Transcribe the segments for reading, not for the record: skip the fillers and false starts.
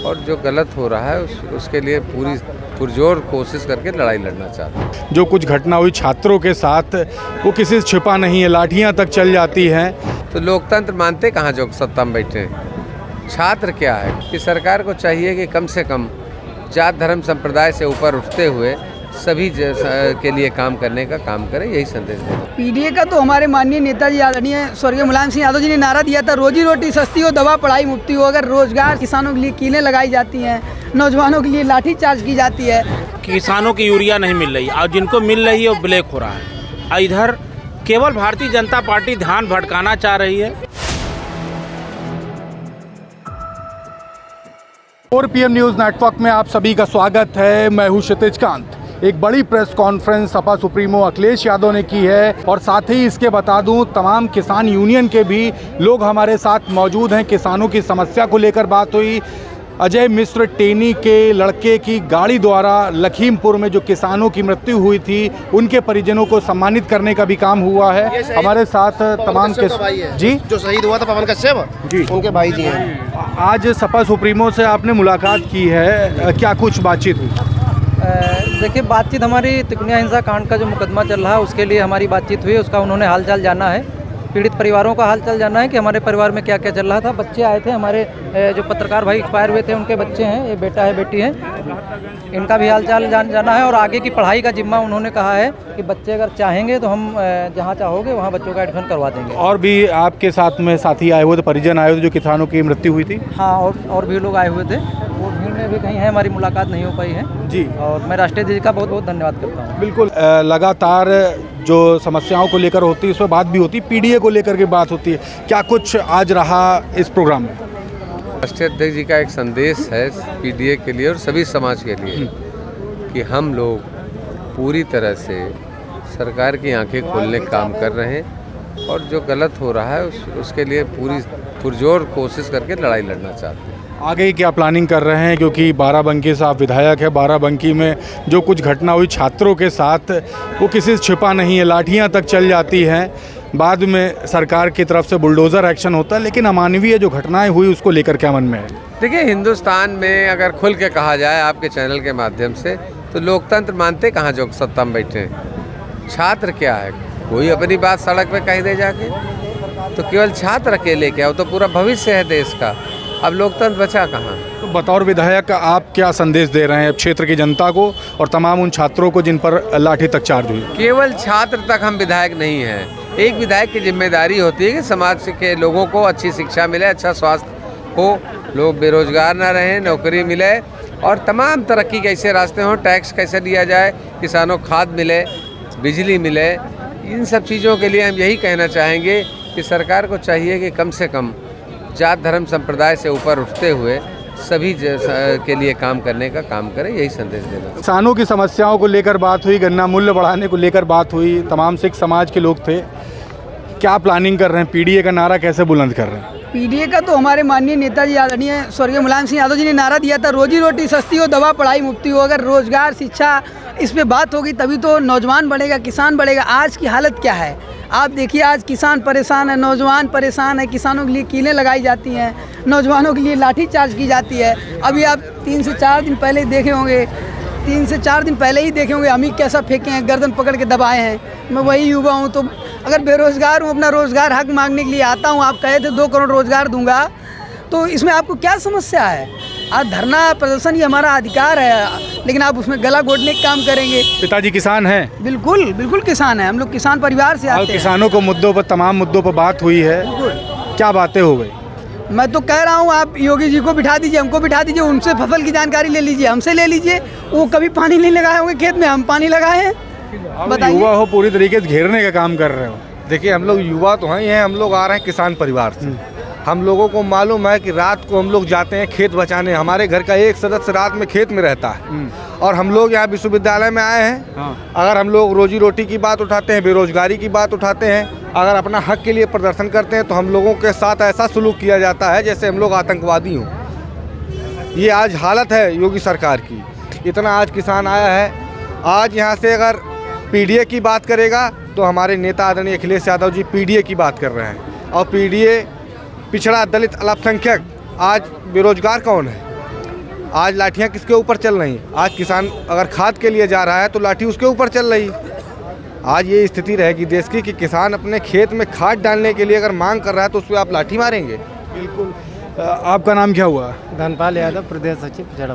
और जो गलत हो रहा है उसके लिए पूरी पुरजोर कोशिश करके लड़ाई लड़ना चाहते हैं। जो कुछ घटना हुई छात्रों के साथ वो किसी से छिपा नहीं है, लाठियां तक चल जाती हैं। तो लोकतंत्र मानते कहाँ जो सत्ता में बैठे हैं। छात्र क्या है कि सरकार को चाहिए कि कम से कम जात धर्म संप्रदाय से ऊपर उठते हुए सभी के लिए काम करने का काम करे, यही संदेश देना। पीडीए का तो हमारे माननीय नेताजी आदरणीय स्वर्गीय मुलायम सिंह यादव जी ने नारा दिया था, रोजी रोटी सस्ती हो, दवा पढ़ाई मुफ्ती हो। अगर रोजगार किसानों के लिए कीलें लगाई जाती हैं, नौजवानों के लिए लाठी चार्ज की जाती है। किसानों की यूरिया नहीं मिल रही और जिनको मिल रही है वो ब्लैक हो रहा है। और इधर केवल भारतीय जनता पार्टी ध्यान भटकाना चाह रही है। और पीएम न्यूज़ नेटवर्क में आप सभी का स्वागत है। मैं हूं क्षितिज कांत। एक बड़ी press conference Sapa supremo Akhilesh Yadav ने की है और साथ ही इसके बता दूं तमाम किसान यूनियन के भी लोग हमारे साथ मौजूद हैं। किसानों की समस्या को लेकर बात हुई। अजय मिश्र टेनी के लड़के की गाड़ी द्वारा लखीमपुर में जो किसानों की मृत्यु हुई थी उनके परिजनों को सम्मानित करने का भी काम हुआ है। हमारे साथ तमाम जी जो शहीद हुआ था पवन कश्यप जी, उनके भाई जी हैं। आज सपा सुप्रीमो से आपने मुलाकात की है, क्या कुछ बातचीत हुई? देखिए, बातचीत हमारी तिकोनिया हिंसा कांड का जो मुकदमा चल रहा है उसके लिए हमारी बातचीत हुई। उसका उन्होंने हालचाल जाना है, पीड़ित परिवारों का हालचाल जाना है कि हमारे परिवार में क्या क्या चल रहा था। बच्चे आए थे हमारे, जो पत्रकार भाई एक्सपायर हुए थे उनके बच्चे हैं, ये बेटा है बेटी है, इनका भी हालचाल जाना है। और आगे की पढ़ाई का जिम्मा उन्होंने कहा है कि बच्चे अगर चाहेंगे तो हम जहाँ चाहोगे वहाँ बच्चों का एडमिशन करवा देंगे। और भी आपके साथ में साथी आए हुए थे, परिजन आए हुए थे जो किसानों की मृत्यु हुई थी? हाँ, और भी लोग आए हुए थे। वो भीड़ में भी कहीं है, हमारी मुलाकात नहीं हो पाई है जी। और मैं राष्ट्रीय जी का बहुत बहुत धन्यवाद करता हूँ। बिल्कुल, लगातार जो समस्याओं को लेकर होती है इस पर बात भी होती है, पीडीए को लेकर के बात होती है। क्या कुछ आज रहा इस प्रोग्राम में? राष्ट्रीय अध्यक्ष जी का एक संदेश है पीडीए के लिए और सभी समाज के लिए कि हम लोग पूरी तरह से सरकार की आंखें खोलने का काम कर रहे हैं और जो गलत हो रहा है उसके लिए पूरी पुरजोर कोशिश करके लड़ाई लड़ना चाहते हैं। आगे क्या प्लानिंग कर रहे हैं, क्योंकि बाराबंकी से आप विधायक है, बाराबंकी में जो कुछ घटना हुई छात्रों के साथ वो किसी से छिपा नहीं है, लाठियां तक चल जाती हैं, बाद में सरकार की तरफ से बुलडोज़र एक्शन होता है, लेकिन अमानवीय जो घटनाएं हुई उसको लेकर क्या मन में है? देखिए, हिंदुस्तान में अगर खुल के कहा जाए आपके चैनल के माध्यम से तो लोकतंत्र मानते कहाँ जो सत्ता में बैठे हैं। छात्र क्या है, कोई अपनी बात सड़क पे कह दे जाके, तो केवल छात्र अकेले क्या, वो तो पूरा भविष्य है देश का। अब लोकतंत्र बचा कहाँ? तो बतौर विधायक आप क्या संदेश दे रहे हैं क्षेत्र की जनता को और तमाम उन छात्रों को जिन पर लाठी तक चार्ज हुई? केवल छात्र तक हम विधायक नहीं हैं। एक विधायक की जिम्मेदारी होती है कि समाज के लोगों को अच्छी शिक्षा मिले, अच्छा स्वास्थ्य हो, लोग बेरोजगार ना रहें, नौकरी मिले और तमाम तरक्की के ऐसे रास्ते हों, टैक्स कैसे दिया जाए, किसानों को खाद मिले, बिजली मिले। इन सब चीज़ों के लिए हम यही कहना चाहेंगे कि सरकार को चाहिए कि कम से कम जात धर्म संप्रदाय से ऊपर उठते हुए सभी के लिए काम करने का काम करे, यही संदेश देना। किसानों की समस्याओं को लेकर बात हुई, गन्ना मूल्य बढ़ाने को लेकर बात हुई, तमाम सिख समाज के लोग थे। क्या प्लानिंग कर रहे हैं? पीडीए का नारा कैसे बुलंद कर रहे हैं? पीडीए का तो हमारे माननीय नेताजी आदरणीय स्वर्गीय मुलायम सिंह यादव जी ने नारा दिया था, रोजी रोटी सस्ती हो, दवा पढ़ाई मुफ्ती हो। अगर रोजगार शिक्षा इस पे बात होगी तभी तो नौजवान बढ़ेगा, किसान बढ़ेगा। आज की हालत क्या है आप देखिए, आज किसान परेशान है, नौजवान परेशान है। किसानों के लिए कीलें लगाई जाती हैं, नौजवानों के लिए लाठी चार्ज की जाती है। अभी आप 3 से 4 दिन पहले देखे होंगे, 3 से 4 दिन पहले ही देखे होंगे हम ही कैसा फेंके हैं, गर्दन पकड़ के दबाए हैं। मैं वही युवा हूँ, तो अगर बेरोजगार हूँ, अपना रोजगार हक मांगने के लिए आता हूँ। आप कहे थे 2 करोड़ रोजगार दूंगा, तो इसमें आपको क्या समस्या है? आज धरना प्रदर्शन ही हमारा अधिकार है, लेकिन आप उसमें गला घोटने का काम करेंगे। पिताजी किसान हैं? बिल्कुल बिल्कुल किसान है, हम लोग किसान परिवार से आते हैं। किसानों को मुद्दों पर, तमाम मुद्दों पर बात हुई है, क्या बातें हो गई? मैं तो कह रहा हूँ आप योगी जी को बिठा दीजिए, हमको बिठा दीजिए, उनसे फसल की जानकारी ले लीजिए, हमसे ले लीजिए। वो कभी पानी नहीं लगाए होंगे खेत में, हम पानी लगाए हैं। बताइए। युवा हो, पूरी तरीके से घेरने का काम कर रहे हो। देखिए, हम लोग युवा तो हैं, हम लोग आ रहे हैं किसान परिवार से। हम लोगों को मालूम है कि रात को हम लोग जाते हैं खेत बचाने। हमारे घर का एक सदस्य रात में खेत में रहता है और हम लोग यहाँ विश्वविद्यालय में आए हैं। अगर हम लोग रोजी रोटी की बात उठाते हैं, बेरोजगारी की बात उठाते हैं, अगर अपना हक के लिए प्रदर्शन करते हैं तो हम लोगों के साथ ऐसा सलूक किया जाता है जैसे हम लोग आतंकवादी हों। ये आज हालत है योगी सरकार की। इतना आज किसान आया है। आज यहाँ से अगर पीडीए की बात करेगा तो हमारे नेता आदरणीय अखिलेश यादव जी पीडीए की बात कर रहे हैं और पीडीए पिछड़ा, दलित, अल्पसंख्यक। आज बेरोजगार कौन है? आज लाठियाँ किसके ऊपर चल रही? आज किसान अगर खाद के लिए जा रहा है तो लाठी उसके ऊपर चल रही। आज ये स्थिति रहेगी देश की कि किसान अपने खेत में खाद डालने के लिए अगर मांग कर रहा है तो उस पर आप लाठी मारेंगे। बिल्कुल। आपका नाम क्या हुआ? धनपाल यादव, प्रदेश सचिव पिछड़ा।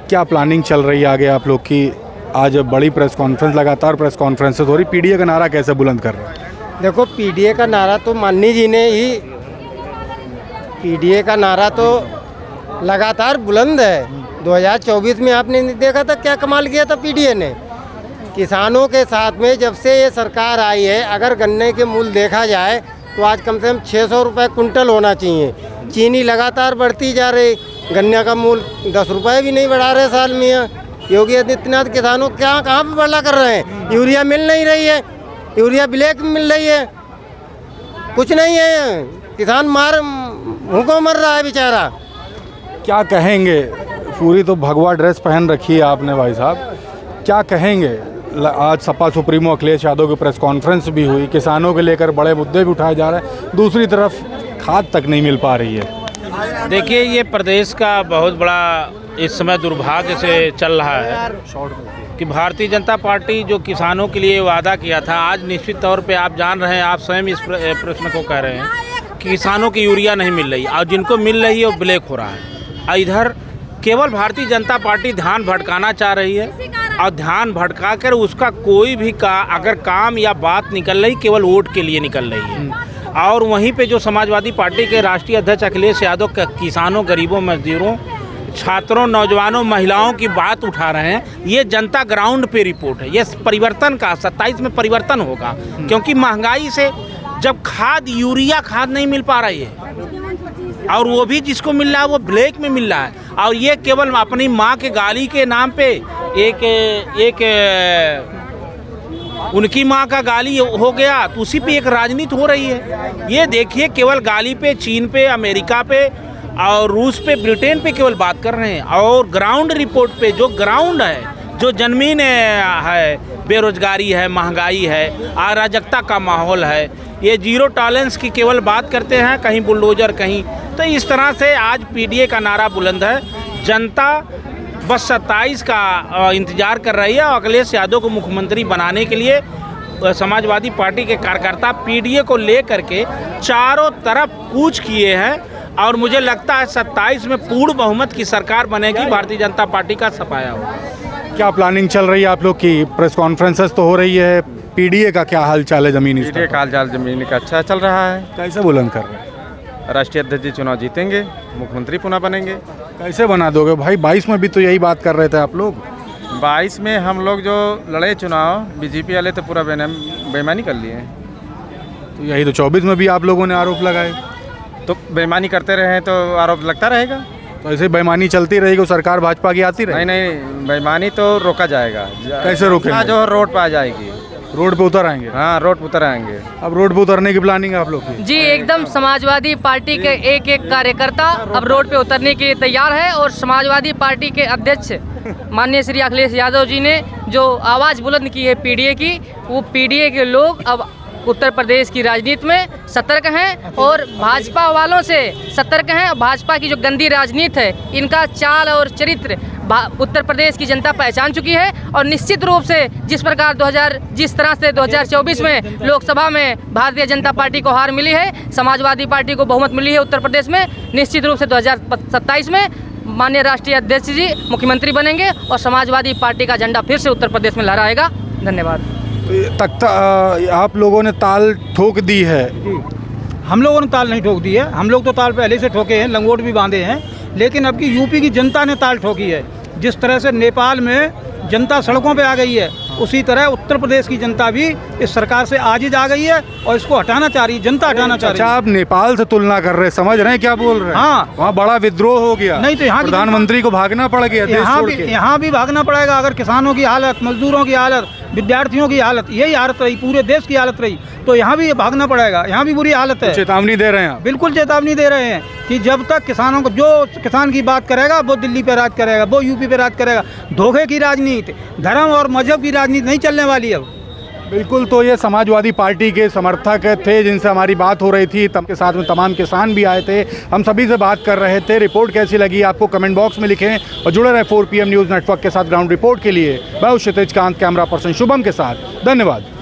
क्या प्लानिंग चल रही है आगे आप लोग की? आज बड़ी प्रेस कॉन्फ्रेंस, लगातार प्रेस कॉन्फ्रेंस हो रही, पीडीए का नारा कैसे बुलंद कर रहे हैं? देखो, पीडीए का नारा तो माननी जी ने ही, पीडीए का नारा तो लगातार बुलंद है। 2024 में आपने देखा था क्या कमाल किया था पीडीए ने किसानों के साथ में। जब से ये सरकार आई है, अगर गन्ने के मूल्य देखा जाए तो आज कम से कम 600 रुपये कुंटल होना चाहिए। चीनी लगातार बढ़ती जा रही, गन्ने का मूल्य 10 रुपये भी नहीं बढ़ा रहे साल में। योगी आदित्यनाथ किसानों क्या कहाँ पे बढ़ा कर रहे हैं? यूरिया मिल नहीं रही है, यूरिया ब्लैक में मिल रही है, कुछ नहीं है। किसान भूखों मर रहा है बेचारा। क्या कहेंगे? पूरी तो भगवा ड्रेस पहन रखी है आपने भाई साहब, क्या कहेंगे? आज सपा सुप्रीमो अखिलेश यादव की प्रेस कॉन्फ्रेंस भी हुई, किसानों के लेकर बड़े मुद्दे भी उठाए जा रहे हैं, दूसरी तरफ खाद तक नहीं मिल पा रही है। देखिए, ये प्रदेश का बहुत बड़ा इस समय दुर्भाग्य से चल रहा है कि भारतीय जनता पार्टी जो किसानों के लिए वादा किया था, आज निश्चित तौर पे आप जान रहे हैं, आप स्वयं इस प्रश्न को कह रहे हैं कि किसानों की यूरिया नहीं मिल रही और जिनको मिल रही है वो ब्लैक हो रहा है। इधर केवल भारतीय जनता पार्टी ध्यान भटकाना चाह रही है और ध्यान भटका कर उसका कोई भी अगर काम या बात निकल रही केवल वोट के लिए निकल रही है। और वहीं पे जो समाजवादी पार्टी के राष्ट्रीय अध्यक्ष अखिलेश यादव किसानों, गरीबों, मजदूरों, छात्रों, नौजवानों, महिलाओं की बात उठा रहे हैं, ये जनता ग्राउंड पे रिपोर्ट है। ये परिवर्तन का 27 में परिवर्तन होगा, क्योंकि महंगाई से जब यूरिया खाद नहीं मिल पा रही है और वो भी जिसको मिल रहा है वो ब्लैक में मिल रहा है, और ये केवल अपनी माँ के गाली के नाम पे एक उनकी माँ का गाली हो गया तो उसी पे एक राजनीति हो रही है। ये देखिए, केवल गाली पे चीन पे, अमेरिका पे और रूस पे, ब्रिटेन पे केवल बात कर रहे हैं, और ग्राउंड रिपोर्ट पे जो ग्राउंड है, जो जमीन है, बेरोजगारी है, महंगाई है, अराजकता का माहौल है, ये जीरो टॉलरेंस की केवल बात करते हैं, कहीं बुलडोजर कहीं। तो इस तरह से आज पीडीए का नारा बुलंद है। जनता बस 27 का इंतजार कर रही है और अखिलेश यादव को मुख्यमंत्री बनाने के लिए समाजवादी पार्टी के कार्यकर्ता पीडीए को ले करके चारों तरफ कूच किए हैं, और मुझे लगता है 27 में पूर्ण बहुमत की सरकार बनेगी, भारतीय जनता पार्टी का सफाया होगा। क्या प्लानिंग चल रही है आप लोग की? प्रेस कॉन्फ्रेंसेस तो हो रही है, पीडीए का क्या हाल चाल है? जमीनी पीडीए का हाल चाल जमीनी का अच्छा चल रहा है। कैसे बुलंद कर रहे हैं? राष्ट्रीय अध्यक्ष जी चुनाव जीतेंगे, मुख्यमंत्री पुनः बनेंगे। कैसे बना दोगे भाई? 22 में भी तो यही बात कर रहे थे आप लोग। 22 में हम लोग जो लड़े चुनाव, बीजेपी वाले तो पूरा बेईमानी कर लिए। तो यही तो 24 में भी आप लोगों ने आरोप लगाए। तो बेईमानी करते रहे तो आरोप लगता रहेगा। तो ऐसे बेईमानी चलती रहेगी, सरकार भाजपा की आती रहेगी? नहीं, बेईमानी तो रोका जाएगा। कैसे रोकेंगे? जो रोड पे आ जाएगी, रोड पे उतर आएंगे। हाँ, रोड पे उतर आएंगे। अब रोड पे उतरने की प्लानिंग है आप लोग की? जी, एकदम समाजवादी पार्टी के एक एक कार्यकर्ता अब रोड पे उतरने के लिए तैयार है, और समाजवादी पार्टी के अध्यक्ष माननीय श्री अखिलेश यादव जी ने जो आवाज़ बुलंद की है पीडीए की, वो पीडीए के लोग अब उत्तर प्रदेश की राजनीति में सतर्क हैं और भाजपा वालों से सतर्क हैं। भाजपा की जो गंदी राजनीति है, इनका चाल और चरित्र उत्तर प्रदेश की जनता पहचान चुकी है, और निश्चित रूप से जिस तरह से 2024 में लोकसभा में भारतीय जनता पार्टी को हार मिली है, समाजवादी पार्टी को बहुमत मिली है उत्तर प्रदेश में, निश्चित रूप से 2027 में माननीय राष्ट्रीय अध्यक्ष जी मुख्यमंत्री बनेंगे और समाजवादी पार्टी का झंडा फिर से उत्तर प्रदेश में लहराएगा। धन्यवाद। तख्ता आप लोगों ने ताल ठोक दी है। हम लोगों ने ताल नहीं ठोक दी है, हम लोग तो ताल पहले से ठोके हैं, लंगोट भी बांधे हैं, लेकिन अब की यूपी की जनता ने ताल ठोकी है। जिस तरह से नेपाल में जनता सड़कों पे आ गई है, उसी तरह उत्तर प्रदेश की जनता भी इस सरकार से आजिज आ गई है और इसको हटाना चाह रही है, जनता हटाना चाह रही है। अच्छा, आप नेपाल से तुलना कर रहे हैं, समझ रहे हैं क्या बोल रहे हैं? हाँ, वहाँ बड़ा विद्रोह हो गया। नहीं तो यहाँ प्रधानमंत्री को भागना पड़ गया, यहाँ भी भागना पड़ेगा। अगर किसानों की हालत, मजदूरों की हालत, विद्यार्थियों की हालत, यही हालत रही, पूरे देश की हालत रही, तो यहाँ भी भागना पड़ेगा। यहाँ भी बुरी हालत है। चेतावनी दे रहे हैं? बिल्कुल चेतावनी दे रहे हैं कि जब तक किसानों को, जो किसान की बात करेगा वो दिल्ली पे राज करेगा, वो यूपी पे राज करेगा। धोखे की राजनीति, धर्म और मजहब की राजनीति नहीं चलने वाली अब। बिल्कुल, तो ये समाजवादी पार्टी के समर्थक थे जिनसे हमारी बात हो रही थी, तब के साथ में तमाम किसान भी आए थे, हम सभी से बात कर रहे थे। रिपोर्ट कैसी लगी आपको कमेंट बॉक्स में लिखें और जुड़े रहे 4 PM न्यूज़ नेटवर्क के साथ। ग्राउंड रिपोर्ट के लिए मैं हूं क्षितिज कांत, कैमरा पर्सन शुभम के साथ। धन्यवाद।